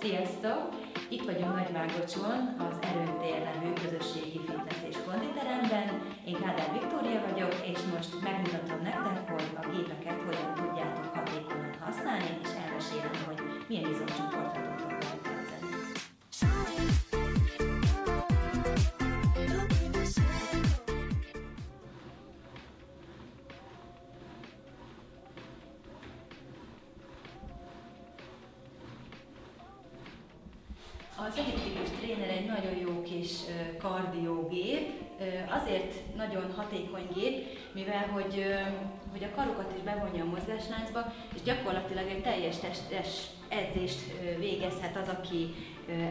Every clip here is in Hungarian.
Sziasztok! Itt vagyunk Nagyvágocson, az Erőtér nevű közösségi fitness és konditeremben. Én Kádár Viktória vagyok, és most megmutatom nektek, hogy a gépeket hogyan tudjátok hatékonyan használni, és elmesélem, hogy milyen izomcsoportot tudtok rajta edzeni. Az elliptikus tréner egy nagyon jó kis kardiógép, azért nagyon hatékony gép, mivel hogy a karokat is bevonja a mozgásláncba, és gyakorlatilag egy teljes testes edzést végezhet az, aki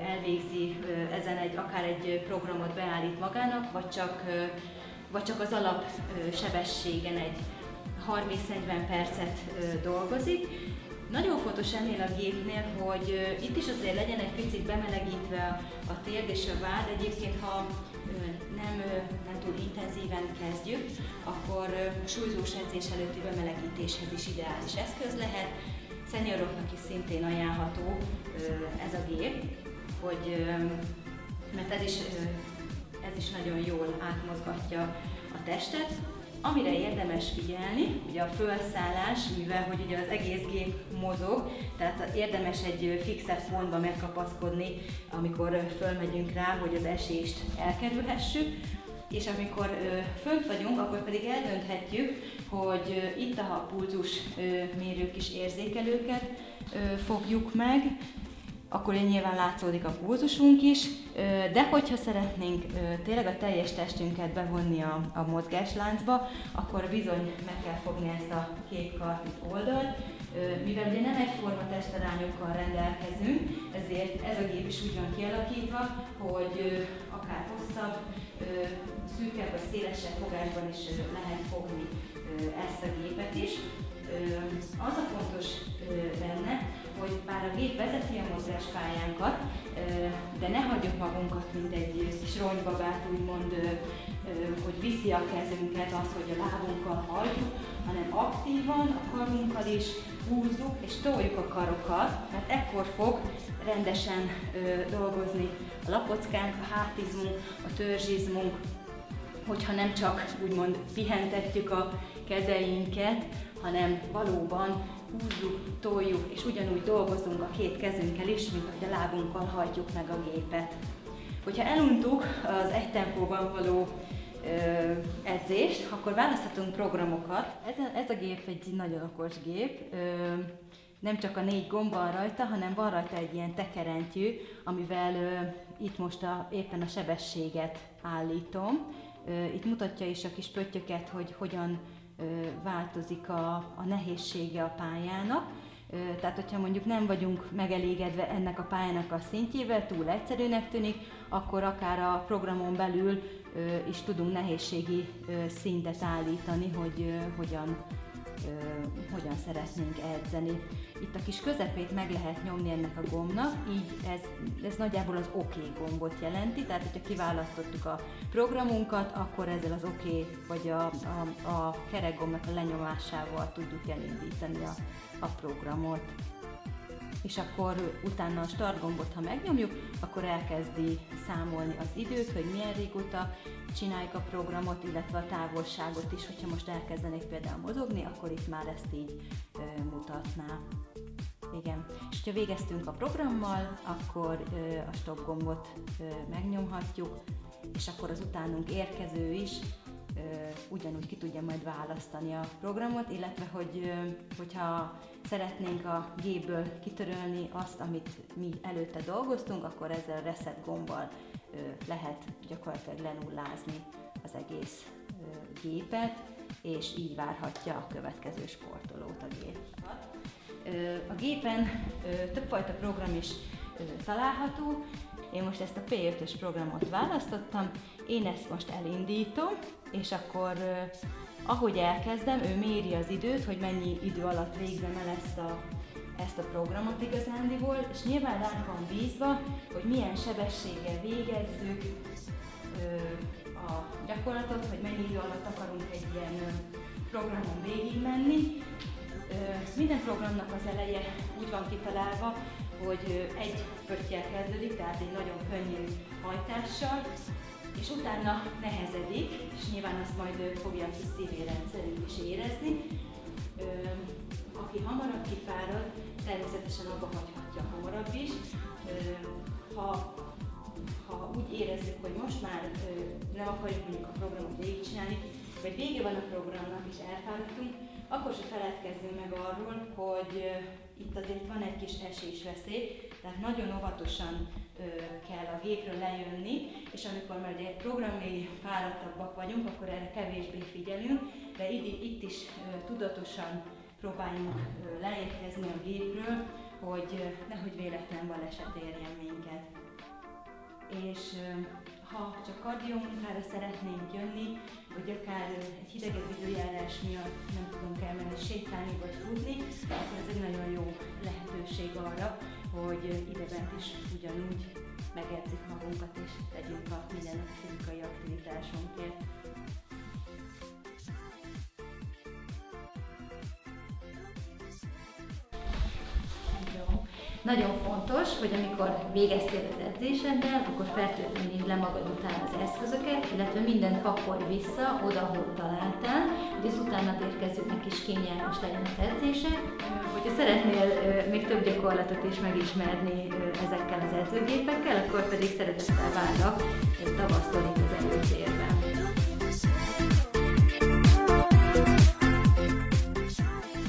elvégzi ezen akár egy programot beállít magának, vagy csak az alap sebességen egy 30-40 percet dolgozik. Nagyon fontos ennél a gépnél, hogy itt is azért legyen egy picit bemelegítve a térd és a vád. Egyébként, ha nem túl intenzíven kezdjük, akkor súlyzós edzés előtti bemelegítéshez is ideális eszköz lehet. Szenioroknak is szintén ajánlható ez a gép, mert ez is nagyon jól átmozgatja a testet. Amire érdemes figyelni, ugye a felszállás, mivel hogy ugye az egész gép mozog, tehát érdemes egy fixebb pontba megkapaszkodni, amikor fölmegyünk rá, hogy az esést elkerülhessük, és amikor fönt vagyunk, akkor pedig eldönthetjük, hogy itt a pulzus mérő kis érzékelőket fogjuk meg, akkor nyilván látszódik a pulzusunk is, de hogyha szeretnénk tényleg a teljes testünket bevonni a mozgásláncba, akkor bizony meg kell fogni ezt a két kart oldalt. Mivel ugye nem egyforma testarányokkal rendelkezünk, ezért ez a gép is úgy van kialakítva, hogy akár hosszabb, szűkebb vagy szélesebb fogásban is lehet fogni ezt a gépet is. Az a fontos benne, hogy bár a gép vezeti a mozgáspályánkat, de ne hagyjuk magunkat, mint egy kis ronybabát, úgymond, hogy viszi a kezünket az, hogy a lábunkkal hajtjuk, hanem aktívan a karunkkal is húzzuk és toljuk a karokat, mert ekkor fog rendesen dolgozni a lapockánk, a hátizmunk, a törzsizmunk, hogyha nem csak úgymond pihentetjük a kezeinket, hanem valóban húzzuk, toljuk, és ugyanúgy dolgozunk a két kezünkkel is, mint hogy a lábunkkal hajtjuk meg a gépet. Hogyha eluntuk az egy tempóban való edzést, akkor választhatunk programokat. Ez a gép egy nagyon okos gép. Nem csak a 4 gomb van rajta, hanem van rajta egy ilyen tekerentyű, amivel itt most éppen a sebességet állítom. Itt mutatja is a kis pöttyöket, hogy hogyan változik a nehézsége a pályának. Tehát, hogyha mondjuk nem vagyunk megelégedve ennek a pályának a szintjével, túl egyszerűnek tűnik, akkor akár a programon belül is tudunk nehézségi szintet állítani, hogy hogyan szeretnénk edzeni. Itt a kis közepét meg lehet nyomni ennek a gombnak, így ez nagyjából az OK gombot jelenti, tehát hogyha kiválasztottuk a programunkat, akkor ezzel az OK vagy a kerekgombnak a lenyomásával tudjuk elindítani a programot. És akkor utána a start gombot, ha megnyomjuk, akkor elkezdi számolni az időt, hogy milyen régóta csináljuk a programot, illetve a távolságot is, hogyha most elkezdenék például mozogni, akkor itt már ezt így mutatná. Igen. És ha végeztünk a programmal, akkor a stop gombot megnyomhatjuk, és akkor az utánunk érkező is ugyanúgy ki tudja majd választani a programot, illetve hogyha szeretnénk a gépből kitörölni azt, amit mi előtte dolgoztunk, akkor ezzel a reset gombbal lehet gyakorlatilag lenullázni az egész gépet, és így várhatja a következő sportolót a gép. A gépen többfajta program is található. Én most ezt a P5-ös programot választottam, én ezt most elindítom, és akkor ahogy elkezdem, ő méri az időt, hogy mennyi idő alatt végzem el ezt a programot igazándiból, és nyilván ránk van bízva, hogy milyen sebességgel végezzük a gyakorlatot, hogy mennyi idő alatt akarunk egy ilyen programon végigmenni. Minden programnak az eleje úgy van kitalálva, hogy egy pöttyel kezdődik, tehát egy nagyon könnyű hajtással, és utána nehezedik, és nyilván azt majd fogja a kis szívérendszerünk is érezni. Aki hamarabb kifárad, természetesen abba hagyhatja hamarabb is. Ha úgy érezzük, hogy most már nem akarjuk mondjuk a programot végigcsinálni, vagy vége van a programnak és elfáradtunk, akkor se feledkezzünk meg arról, hogy itt azért van egy kis esésveszély, tehát nagyon óvatosan kell a gépről lejönni, és amikor már egy program végig fáradtabbak vagyunk, akkor erre kevésbé figyelünk, de itt is tudatosan próbáljunk leérkezni a gépről, hogy nehogy véletlen baleset érjen minket. És ha csak kardiomunkára szeretnénk jönni, vagy akár egy hidegebb időjárás miatt nem tudunk elmenni sétálni vagy futni, akkor ez egy nagyon jó lehetőség arra, hogy idebent is ugyanúgy megedzik magunkat és tegyünk a mindennapi fizikai aktivitásunkért. Nagyon fontos, hogy amikor végeztél az edzéseddel, akkor fertőtlenítsd le magad után az eszközöket, illetve mindent pakolj vissza oda, ahol találtál, hogy az utánat érkezőknek is kényelmes legyen az edzések. Hogyha szeretnél még több gyakorlatot is megismerni ezekkel az edzőgépekkel, akkor pedig szeretettel várlak egy tavasztolit az előtérben.